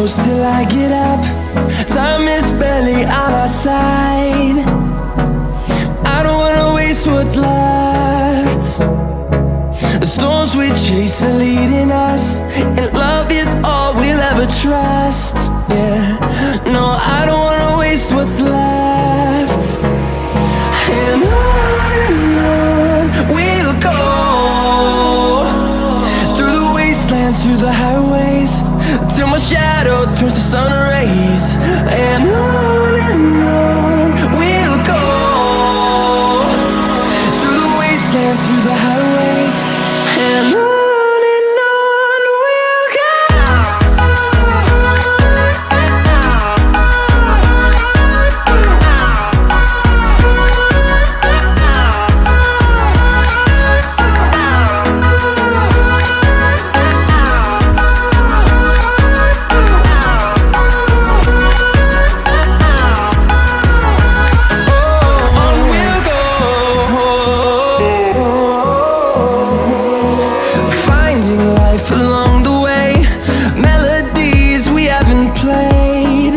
close till I get up. Time is barely on our side. I don't wanna waste what's left. The storms we chase are leading us, and love is all we'll ever trust. Yeah, no, I don't wanna waste what's left. And on we'll go, through the wastelands, through the highways, till my shadow turns to sun rays. And on we'll go, through the wastelands, through the highways, and on we'll go. Along the way, melodies we haven't played.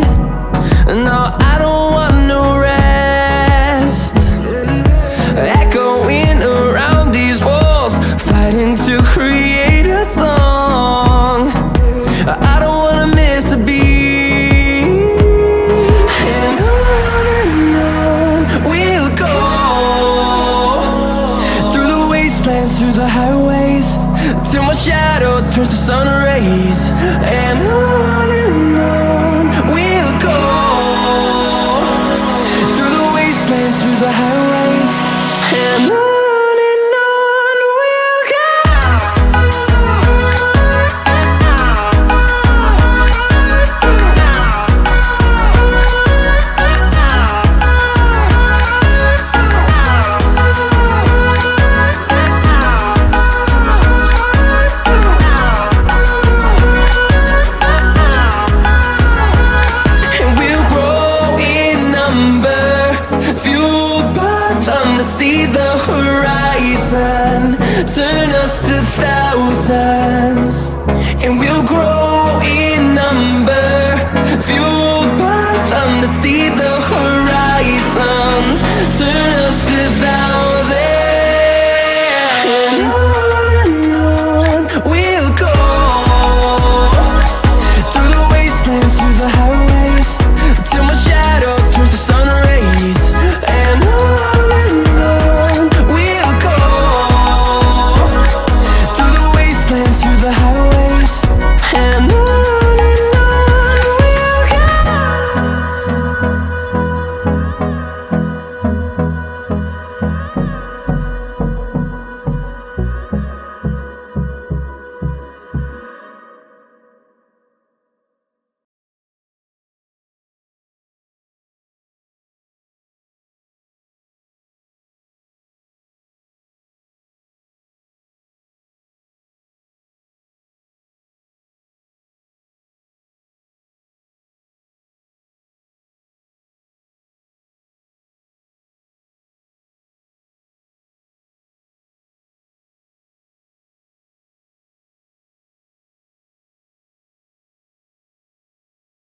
No, I don't want no rest. Echoing around these walls, fighting to create a song. I don't wanna miss a beat. And on we'll go, through the wastelands, through the highways, till my shadow turns to sun rays. And on we'll go, through the wastelands, through the highways, and on we'll go. Fueled by them to see the horizon, turn us to thousands, and we'll grow